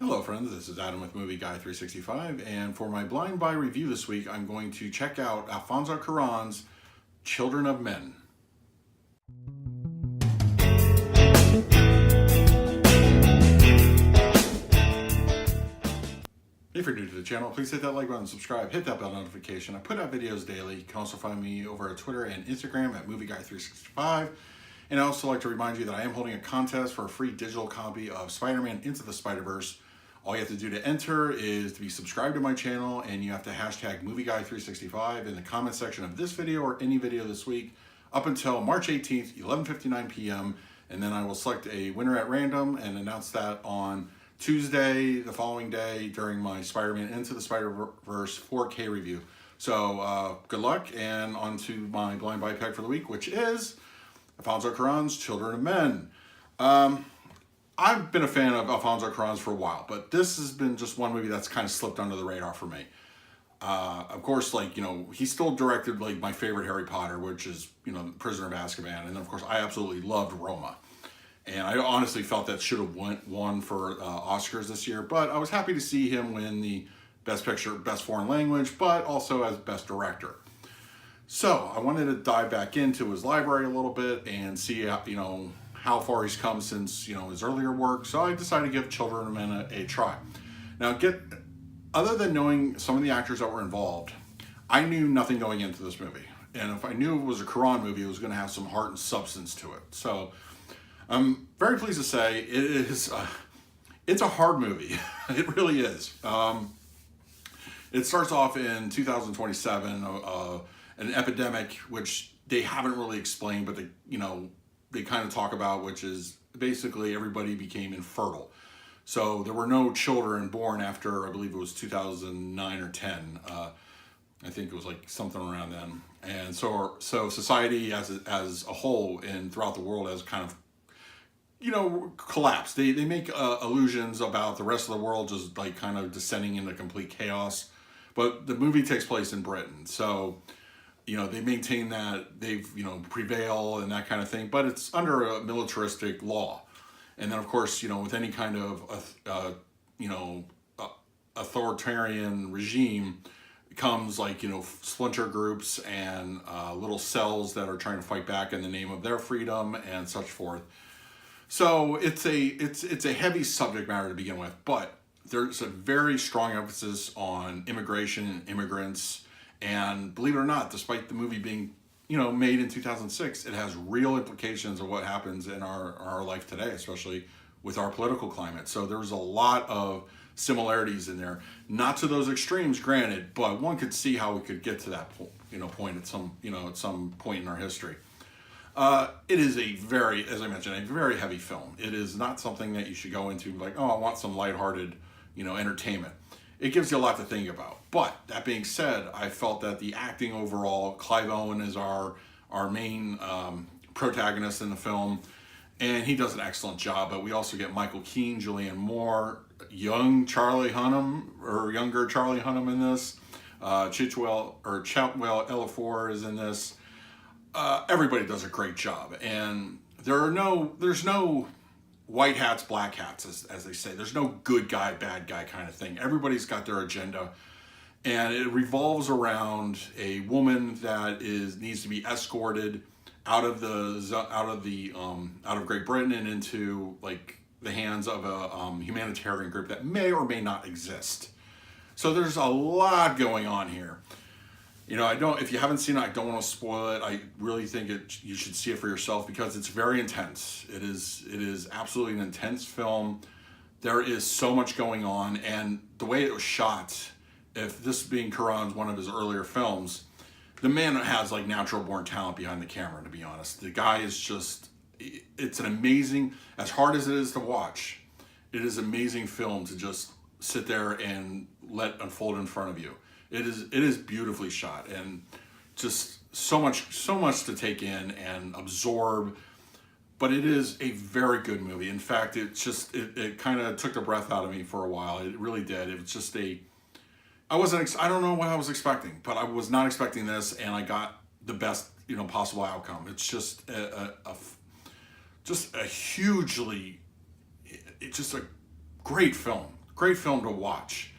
Hello friends, this is Adam with Movie Guy 365, and for my blind buy review this week, I'm going to check out Alfonso Cuarón's Children of Men. If you're new to the channel, please hit that like button, subscribe, hit that bell notification. I put out videos daily. You can also find me over at Twitter and Instagram at Movie Guy 365. And I also like to remind you that I am holding a contest for a free digital copy of Spider-Man Into the Spider-Verse. All you have to do to enter is to be subscribed to my channel, and you have to hashtag MovieGuy365 in the comment section of this video or any video this week up until March 18th, 11:59 p.m. And then I will select a winner at random and announce that on Tuesday, the following day, during my Spider-Man Into the Spider-Verse 4K review. So good luck, and on to my blind buy pick for the week, which is Alfonso Cuarón's Children of Men. I've been a fan of Alfonso Cuarón's for a while, but this has been just one movie that's kind of slipped under the radar for me. Of course, he still directed my favorite Harry Potter, which is, Prisoner of Azkaban. And then, of course, I absolutely loved Roma. And I honestly felt that should have won for Oscars this year, but I was happy to see him win the Best Picture, Best Foreign Language, but also as Best Director. So I wanted to dive back into his library a little bit and see, how far he's come since, his earlier work. So I decided to give Children of Men a try. Now, other than knowing some of the actors that were involved, I knew nothing going into this movie. And if I knew it was a Cuarón movie, it was going to have some heart and substance to it. So I'm very pleased to say it's a hard movie. It really is. It starts off in 2027, an epidemic, which they haven't really explained, but they kind of talk about, which is basically everybody became infertile. So there were no children born after, I believe it was 2009 or 10. I think it was something around then. And so society as a whole and throughout the world has kind of, collapsed. They make allusions about the rest of the world just kind of descending into complete chaos. But the movie takes place in Britain. So they maintain that they've, prevail and that kind of thing, but it's under a militaristic law. And then, of course, with any kind of, authoritarian regime comes splinter groups and little cells that are trying to fight back in the name of their freedom and such forth. So it's a heavy subject matter to begin with, but there's a very strong emphasis on immigration and immigrants. And believe it or not, despite the movie being, made in 2006, it has real implications of what happens in our life today, especially with our political climate. So there's a lot of similarities in there, not to those extremes, granted, but one could see how we could get to that point at some point in our history. It is as I mentioned, a very heavy film. It is not something that you should go into I want some lighthearted, entertainment. It gives you a lot to think about. But that being said, I felt that the acting overall, Clive Owen is our main protagonist in the film, and he does an excellent job. But we also get Michael Keane, Julianne Moore, younger Charlie Hunnam in this. Chitwell Ejiofor is in this. Everybody does a great job, and there's no white hats, black hats, as they say. There's no good guy, bad guy kind of thing. Everybody's got their agenda, and it revolves around a woman that needs to be escorted out of Great Britain and into the hands of a humanitarian group that may or may not exist. So there's a lot going on here. If you haven't seen it, I don't want to spoil it. I really think you should see it for yourself because it's very intense. It is absolutely an intense film. There is so much going on, and the way it was shot, if this being Cuarón's one of his earlier films, the man has natural born talent behind the camera, to be honest. The guy is it's an amazing, as hard as it is to watch, it is an amazing film to just sit there and let unfold in front of you. It is beautifully shot, and just so much to take in and absorb. But it is a very good movie. In fact, it kind of took the breath out of me for a while. It really did. It was just I don't know what I was expecting, but I was not expecting this, and I got the best possible outcome. It's just a great film. great film to watch.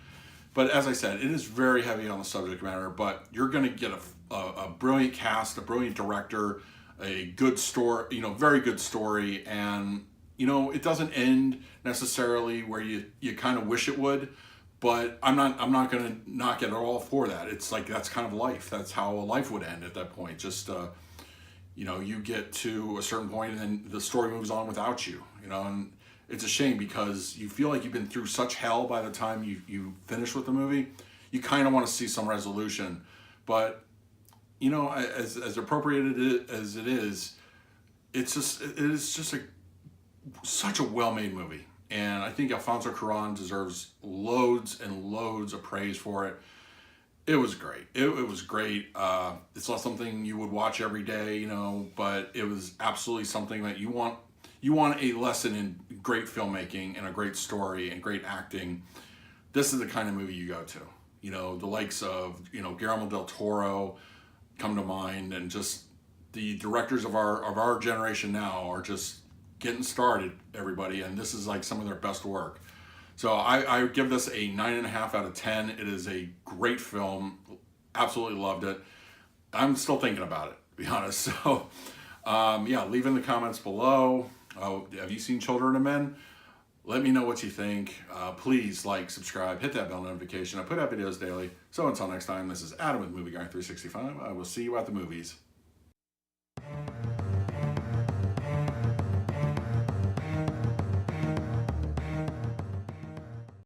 But as I said, it is very heavy on the subject matter, but you're going to get a brilliant cast, a brilliant director, a good story, you know, very good story. And, you know, it doesn't end necessarily where you kind of wish it would, but I'm not going to knock it at all for that. It's like, that's kind of life. That's how a life would end at that point. Just, you know, you get to a certain point and then the story moves on without you, you know, and it's a shame because you feel like you've been through such hell by the time you finish with the movie. You kind of want to see some resolution, but you know, as appropriate as it is, it is just such a well-made movie. And I think Alfonso Cuaron deserves loads and loads of praise for it. It was great. It was great. It's not something you would watch every day, you know, but it was absolutely something that you want a lesson in great filmmaking and a great story and great acting. This is the kind of movie you go to. You know, the likes of, you know, Guillermo del Toro come to mind, and just the directors of our generation now are just getting started, everybody, and this is like some of their best work. So I give this a 9.5 out of 10. It is a great film. Absolutely loved it. I'm still thinking about it, to be honest. So yeah, leave in the comments below. Have you seen Children of Men? Let me know what you think. Please like, subscribe, hit that bell notification. I put out videos daily. So until next time, this is Adam with Movie Guy 365. I will see you at the movies.